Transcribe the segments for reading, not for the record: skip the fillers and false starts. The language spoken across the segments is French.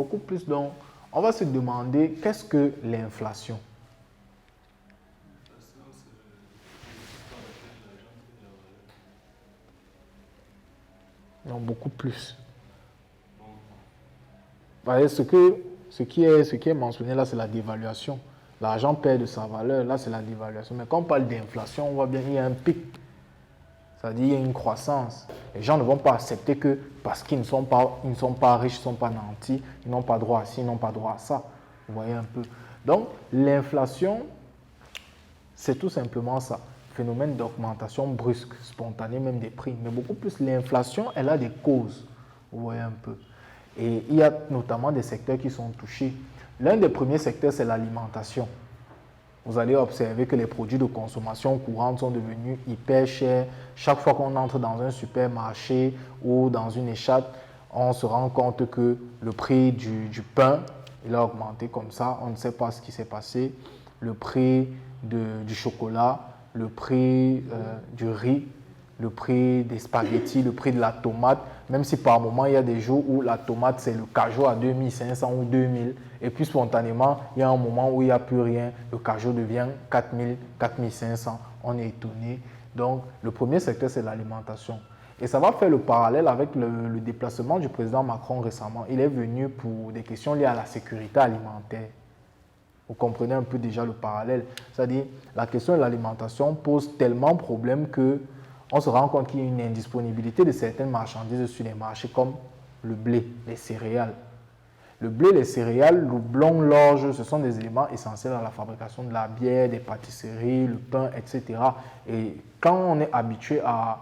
beaucoup plus. Donc, on va se demander qu'est-ce que l'inflation? Non, beaucoup plus. Voyez, ce qui est mentionné là, c'est la dévaluation. L'argent perd de sa valeur, là, c'est la dévaluation. Mais quand on parle d'inflation, on voit bien qu'il y a un pic. C'est-à-dire qu'il y a une croissance. Les gens ne vont pas accepter que parce qu'ils ne sont pas riches, ils ne sont pas nantis, ils n'ont pas droit à ci, ils n'ont pas droit à ça. Vous voyez un peu. Donc, l'inflation, c'est tout simplement ça. Phénomène d'augmentation brusque, spontanée même des prix. Mais beaucoup plus, l'inflation, elle a des causes. Vous voyez un peu. Et il y a notamment des secteurs qui sont touchés. L'un des premiers secteurs, c'est l'alimentation. Vous allez observer que les produits de consommation courante sont devenus hyper chers. Chaque fois qu'on entre dans un supermarché ou dans une échoppe, on se rend compte que le prix du pain, il a augmenté comme ça. On ne sait pas ce qui s'est passé. Le prix du chocolat, le prix du riz, le prix des spaghettis, le prix de la tomate. Même si par moment, il y a des jours où la tomate, c'est le cajot à 2500 ou 2000. Et puis spontanément, il y a un moment où il n'y a plus rien. Le cajot devient 4000, 4500. On est étonné. Donc, le premier secteur, c'est l'alimentation. Et ça va faire le parallèle avec le déplacement du président Macron récemment. Il est venu pour des questions liées à la sécurité alimentaire. Vous comprenez un peu déjà le parallèle. C'est-à-dire, la question de l'alimentation pose tellement de problèmes qu'on se rend compte qu'il y a une indisponibilité de certaines marchandises sur les marchés comme le blé, les céréales. Le blé, les céréales, le blond, l'orge, ce sont des éléments essentiels à la fabrication de la bière, des pâtisseries, le pain, etc. Et quand on est habitué à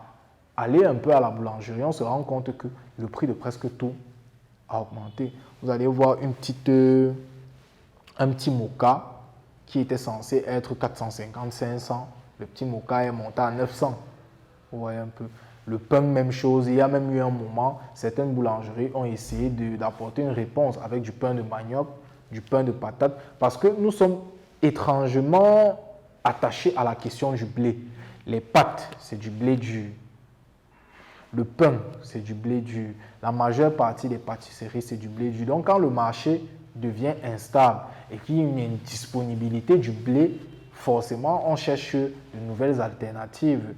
aller un peu à la boulangerie, on se rend compte que le prix de presque tout a augmenté. Vous allez voir un petit moka qui était censé être 450, 500. Le petit moka est monté à 900. Vous voyez un peu. Le pain, même chose. Il y a même eu un moment, certaines boulangeries ont essayé d'apporter une réponse avec du pain de manioc, du pain de patate, parce que nous sommes étrangement attachés à la question du blé. Les pâtes, c'est du blé dur. Le pain, c'est du blé dur. La majeure partie des pâtisseries, c'est du blé dur. Donc, quand le marché devient instable et qu'il y a une indisponibilité du blé, forcément, on cherche de nouvelles alternatives.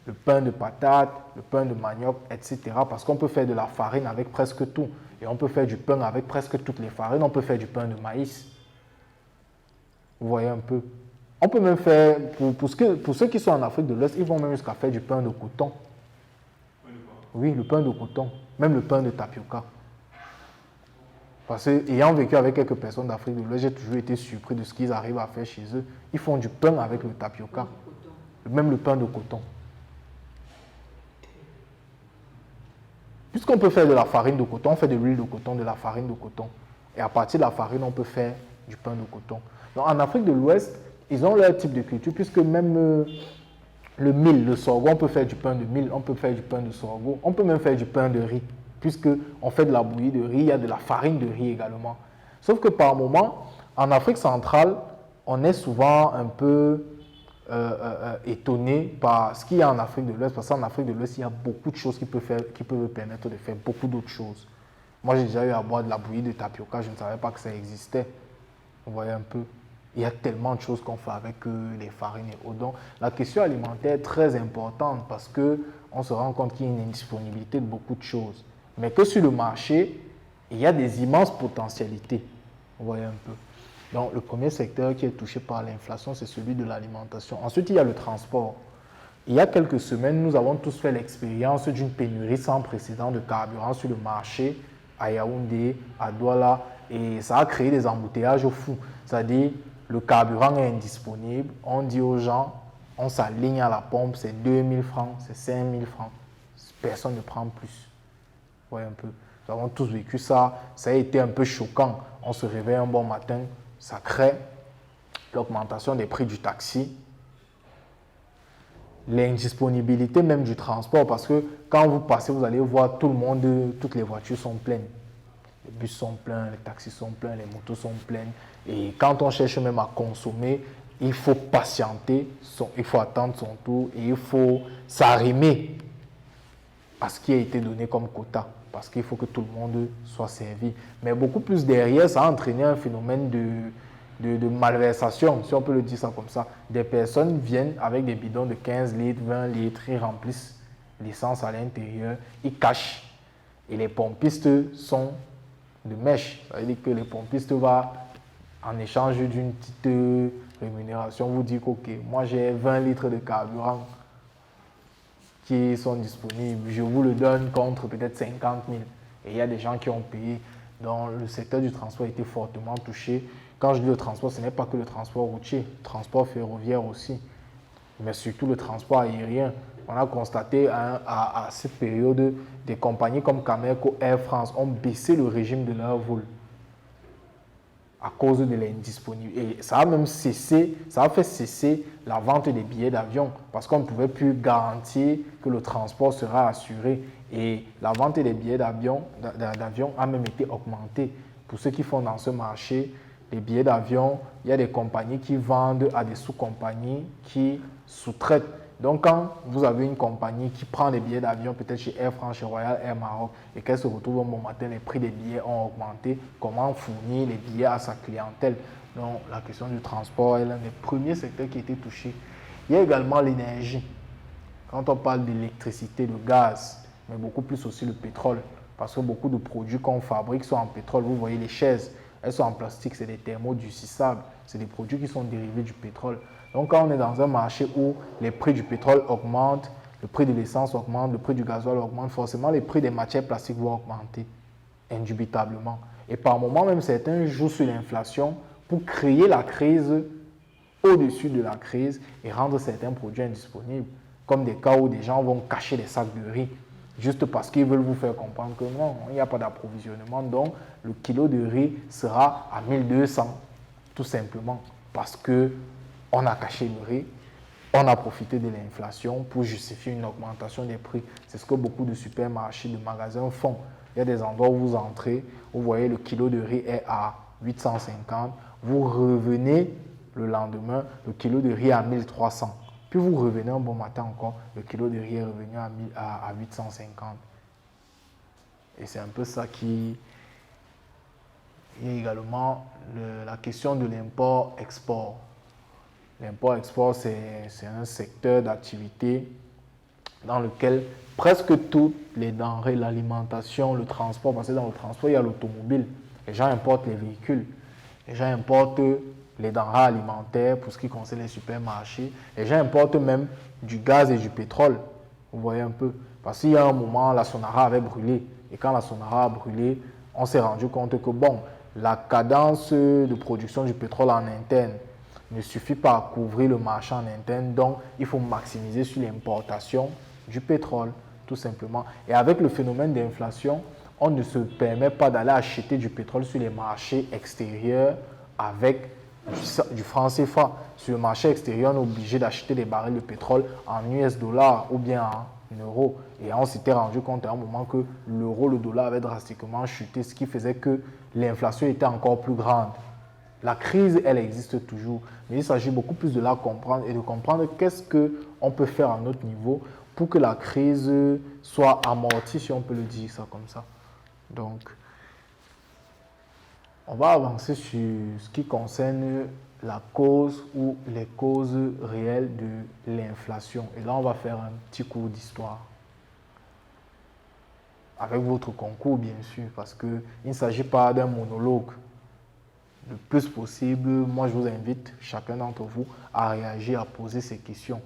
Le pain de patate, le pain de manioc, etc. Parce qu'on peut faire de la farine avec presque tout. Et on peut faire du pain avec presque toutes les farines. On peut faire du pain de maïs. Vous voyez un peu. On peut même faire, pour ceux qui sont en Afrique de l'Ouest, ils vont même jusqu'à faire du pain de coton. Oui, le pain de coton. Même le pain de tapioca. Parce que, ayant vécu avec quelques personnes d'Afrique de l'Ouest, j'ai toujours été surpris de ce qu'ils arrivent à faire chez eux. Ils font du pain avec le tapioca. Même le pain de coton. Puisqu'on peut faire de la farine de coton, on fait de l'huile de coton, de la farine de coton. Et à partir de la farine, on peut faire du pain de coton. Donc en Afrique de l'Ouest, ils ont leur type de culture, puisque même le mil, le sorgho, on peut faire du pain de mil, on peut faire du pain de sorgho, on peut même faire du pain de riz, puisqu'on fait de la bouillie de riz, il y a de la farine de riz également. Sauf que par moment, en Afrique centrale, on est souvent un peu étonné par ce qu'il y a en Afrique de l'Ouest, parce qu'en Afrique de l'Ouest, il y a beaucoup de choses qui peuvent permettre de faire beaucoup d'autres choses. Moi, j'ai déjà eu à boire de la bouillie de tapioca, je ne savais pas que ça existait. Vous voyez un peu. Il y a tellement de choses qu'on fait avec les farines et autres. Donc, la question alimentaire est très importante parce qu'on se rend compte qu'il y a une indisponibilité de beaucoup de choses. Mais que sur le marché, il y a des immenses potentialités. Vous voyez un peu. Donc, le premier secteur qui est touché par l'inflation, c'est celui de l'alimentation. Ensuite, il y a le transport. Il y a quelques semaines, nous avons tous fait l'expérience d'une pénurie sans précédent de carburant sur le marché à Yaoundé, à Douala, et ça a créé des embouteillages fous. C'est-à-dire, le carburant est indisponible, on dit aux gens, on s'aligne à la pompe, c'est 2000 francs, c'est 5000 francs. Personne ne prend plus. Vous voyez un peu. Nous avons tous vécu ça, ça a été un peu choquant. On se réveille un bon matin, ça crée l'augmentation des prix du taxi, l'indisponibilité même du transport, parce que quand vous passez, vous allez voir tout le monde, toutes les voitures sont pleines. Les bus sont pleins, les taxis sont pleins, les motos sont pleines. Et quand on cherche même à consommer, il faut patienter, il faut attendre son tour et il faut s'arrimer à ce qui a été donné comme quota. parce qu'il faut que tout le monde soit servi. Mais beaucoup plus derrière, ça a entraîné un phénomène de malversation, si on peut le dire ça comme ça. Des personnes viennent avec des bidons de 15 litres, 20 litres, ils remplissent l'essence à l'intérieur, ils cachent. Et les pompistes sont de mèche. Ça veut dire que les pompistes vont, en échange d'une petite rémunération, vous dire que ok, moi j'ai 20 litres de carburant qui sont disponibles, je vous le donne contre peut-être 50 000. Et il y a des gens qui ont payé. Donc le secteur du transport a été fortement touché. Quand je dis le transport, ce n'est pas que le transport routier, le transport ferroviaire aussi, mais surtout le transport aérien. On a constaté à cette période, des compagnies comme Cameco, Air France ont baissé le régime de leurs vols à cause de l'indisponibilité. Et ça a même cessé, ça a fait cesser la vente des billets d'avion parce qu'on ne pouvait plus garantir que le transport sera assuré. Et la vente des billets d'avion a même été augmentée. Pour ceux qui font dans ce marché, les billets d'avion, il y a des compagnies qui vendent à des sous-compagnies qui sous-traitent. Donc, quand vous avez une compagnie qui prend des billets d'avion, peut-être chez Air France, chez Royal Air Maroc, et qu'elle se retrouve un bon matin, les prix des billets ont augmenté, comment fournir les billets à sa clientèle? Donc, la question du transport est l'un des premiers secteurs qui a été touché. Il y a également l'énergie. Quand on parle d'électricité, de gaz, mais beaucoup plus aussi le pétrole, parce que beaucoup de produits qu'on fabrique sont en pétrole. Vous voyez les chaises, elles sont en plastique, c'est des thermodurcissables, c'est des produits qui sont dérivés du pétrole. Donc quand on est dans un marché où les prix du pétrole augmentent, le prix de l'essence augmente, le prix du gasoil augmente, forcément les prix des matières plastiques vont augmenter, indubitablement. Et par moment même, certains jouent sur l'inflation pour créer la crise au-dessus de la crise et rendre certains produits indisponibles, comme des cas où des gens vont cacher des sacs de riz juste parce qu'ils veulent vous faire comprendre que non, il n'y a pas d'approvisionnement, donc le kilo de riz sera à 1200, tout simplement, parce qu'on a caché le riz, on a profité de l'inflation pour justifier une augmentation des prix. C'est ce que beaucoup de supermarchés, de magasins font. Il y a des endroits où vous entrez, vous voyez le kilo de riz est à 850, vous revenez le lendemain, le kilo de riz est à 1300. Puis vous revenez un bon matin encore, le kilo de riz est revenu à 850. Et c'est un peu ça qui... Il y a également la question de l'import-export. L'import-export, c'est un secteur d'activité dans lequel presque toutes les denrées, l'alimentation, le transport, parce que dans le transport, il y a l'automobile. Les gens importent les véhicules. Les gens importent les denrées alimentaires pour ce qui concerne les supermarchés. Les gens importent même du gaz et du pétrole. Vous voyez un peu. Parce qu'il y a un moment, la Sonara avait brûlé. Et quand la Sonara a brûlé, on s'est rendu compte que bon, la cadence de production du pétrole en interne ne suffit pas à couvrir le marché en interne. Donc, il faut maximiser sur l'importation du pétrole, tout simplement. Et avec le phénomène d'inflation, on ne se permet pas d'aller acheter du pétrole sur les marchés extérieurs avec du franc CFA. Sur le marché extérieur, on est obligé d'acheter des barils de pétrole en US dollars ou bien en euros. Et on s'était rendu compte à un moment que l'euro, le dollar avait drastiquement chuté, ce qui faisait que l'inflation était encore plus grande. La crise, elle existe toujours, mais il s'agit beaucoup plus de la comprendre et de comprendre qu'est-ce qu'on peut faire à notre niveau pour que la crise soit amortie, si on peut le dire ça comme ça. Donc, on va avancer sur ce qui concerne la cause ou les causes réelles de l'inflation. Et là, on va faire un petit cours d'histoire. Avec votre concours, bien sûr, parce qu'il ne s'agit pas d'un monologue. Le plus possible, moi, je vous invite, chacun d'entre vous, à réagir, à poser ces questions.